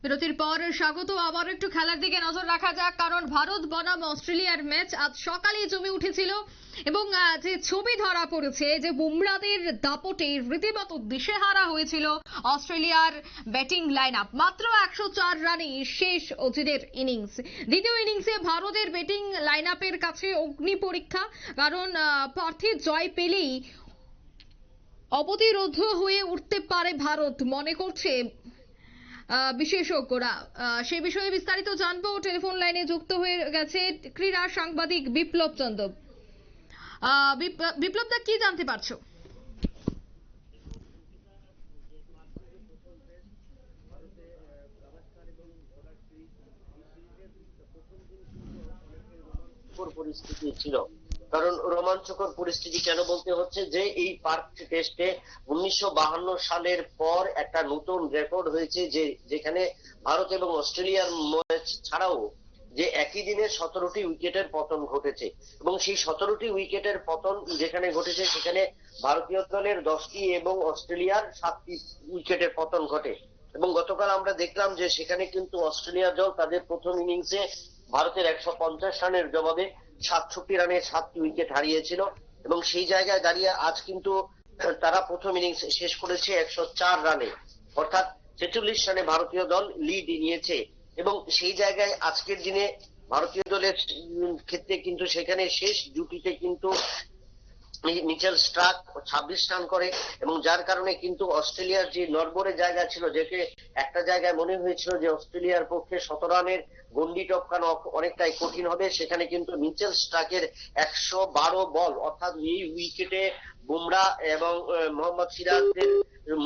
বিরতির পর স্বাগত। আবার একটু খেলার দিকে নজর রাখা যাক, কারণ ভারত বনাম অস্ট্রেলিয়ার ম্যাচ আজ সকালেই জমে উঠেছিল এবং যে ছবি ধরা পড়েছে যে বুমরাদের দাপটে রীতিমতো দিশেহারা হয়েছিল অস্ট্রেলিয়ার ব্যাটিং লাইন আপ। মাত্র 104 রানে শেষ অজিদের ইনিংস। দ্বিতীয় ইনিংসে ভারতের ব্যাটিং লাইন আপের কাছে অগ্নি পরীক্ষা, কারণ পার্থে জয় পেলেই অবতিরোধ হয়ে উঠতে পারে ভারত, মনে করছে বিশেষজ্ঞরা। সে বিষয়ে বিস্তারিত জানবো। টেলিফোন লাইনে যুক্ত হয়ে গেছে ক্রীড়া সাংবাদিক বিপ্লব চন্দ্র। বিপ্লব দা, কি জানতে পারছো? পরিস্থিতি ছিল, কারণ রোমাঞ্চকর পরিস্থিতি কেন বলতে হচ্ছে যে এই পার্ক টেস্টে 1952 সালের পর একটা নতুন রেকর্ড হয়েছে, যে যেখানে ভারত এবং অস্ট্রেলিয়ার ম্যাচ ছাড়াও যে একই দিনে 17টি উইকেটের পতন ঘটেছে, এবং সেই 17টি উইকেটের পতন যেখানে ঘটেছে সেখানে ভারতীয় দলের 10টি এবং অস্ট্রেলিয়ার 7টি উইকেটের পতন ঘটে। এবং গতকাল আমরা দেখলাম যে সেখানে কিন্তু অস্ট্রেলিয়া দল তাদের প্রথম ইনিংসে ভারতের 150 রানের জবাবে 67 রানে 7টি উইকেট হারিয়েছিল, এবং সেই জায়গায় দাঁড়িয়ে আজ কিন্তু তারা প্রথম ইনিংস শেষ করেছে 104 রানে, অর্থাৎ 46 রানে ভারতীয় দল লিড নিয়েছে। এবং সেই জায়গায় আজকের দিনে ভারতীয় দলের ক্ষেত্রে কিন্তু সেখানে শেষ জুটিতে কিন্তু মিচেল স্টার্ক 26 রান করে, এবং যার কারণে কিন্তু অস্ট্রেলিয়ার যে নড়বড়ে জায়গা ছিল, যেকে একটা জায়গায় মনে হয়েছিল যে অস্ট্রেলিয়ার পক্ষে 17 রানের গন্ডি টপকানো অনেকটাই কঠিন হবে, সেখানে কিন্তু মিচেল স্টার্কের 112 বল, অর্থাৎ এই উইকেটে বুমরা এবং মোহাম্মদ সিরাজদের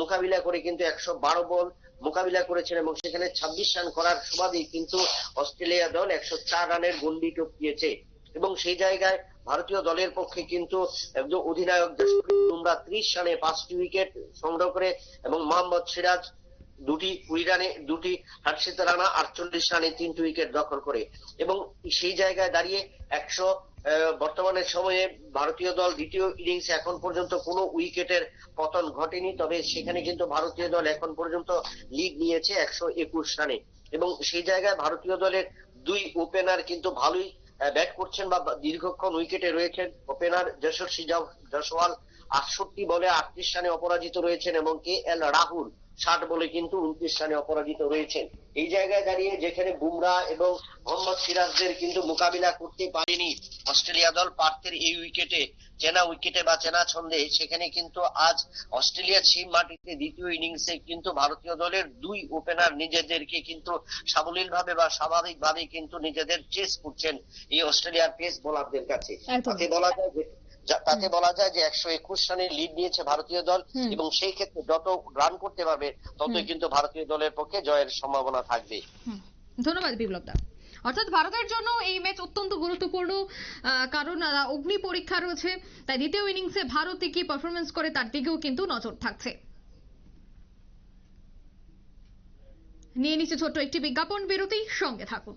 মোকাবিলা করে কিন্তু 112 বল মোকাবিলা করেছেন, এবং সেখানে 26 রান করার সুবাদেই কিন্তু অস্ট্রেলিয়া দল 104 রানের গন্ডি টপকিয়েছে। এবং সেই জায়গায় ভারতীয় দলের পক্ষে কিন্তু একজন অধিনায়ক জসপ্রীত বুমরা 30 রানে 5টি উইকেট সংগ্রহ করে, এবং মোহাম্মদ সিরাজ 2টি 20 রানে 2টি, হর্ষিত রানা 48 রানে 3টি উইকেট দখল করে। এবং সেই জায়গায় দাঁড়িয়ে বর্তমানের সময়ে ভারতীয় দল দ্বিতীয় ইনিংসে এখন পর্যন্ত কোনো উইকেটের পতন ঘটেনি, তবে সেখানে কিন্তু ভারতীয় দল এখন পর্যন্ত লিড নিয়েছে 121 রানে। এবং সেই জায়গায় ভারতীয় দলের দুই ওপেনার কিন্তু ভালোই ব্যাট করছেন বা দীর্ঘক্ষণ উইকেটে রয়েছেন। ওপেনার যশস্বী জয়সওয়াল 68 বলে 38 রানে অপরাজিত রয়েছেন, এবং KL রাহুল 60 বলে কিন্তু 29 রানে অপরাজিত রয়েছেন। এই জায়গায় দাঁড়িয়ে যেখানে বুমরা এবং মোহাম্মদ সিরাজদের কিন্তু মোকাবিলা করতে পারেনি অস্ট্রেলিয়া দল পার্থের এই উইকেটে, চেনা উইকেটে বা চেনা ছন্দে, সেখানে কিন্তু আজ অস্ট্রেলিয়ার সেই মাটিতে দ্বিতীয় ইনিংসে কিন্তু ভারতীয় দলের দুই ওপেনার নিজেদেরকে কিন্তু সাবলীল ভাবে বা স্বাভাবিক ভাবে কিন্তু নিজেদের চেস করছেন এই অস্ট্রেলিয়ার পেস বোলারদের কাছে। তাতে বলা যায় যে 121 রানের লিড নিয়েছে ভারতীয় দল, এবং সেই ক্ষেত্রে যত রান করতে পারবে ততই কিন্তু ভারতীয় দলের পক্ষে জয়ের সম্ভাবনা থাকবে। ধন্যবাদ বিপ্লব দা। অর্থাৎ ভারতের জন্য এই ম্যাচ অত্যন্ত গুরুত্বপূর্ণ, কারণ অগ্নি পরীক্ষা রয়েছে, তাই দ্বিতীয় ইনিংসে ভারত কি পারফরমেন্স করে তার দিকেও কিন্তু নজর থাকছে। নিয়ে নিচ্ছে ছোট্ট একটি বিজ্ঞাপন বিরতি, সঙ্গে থাকুন।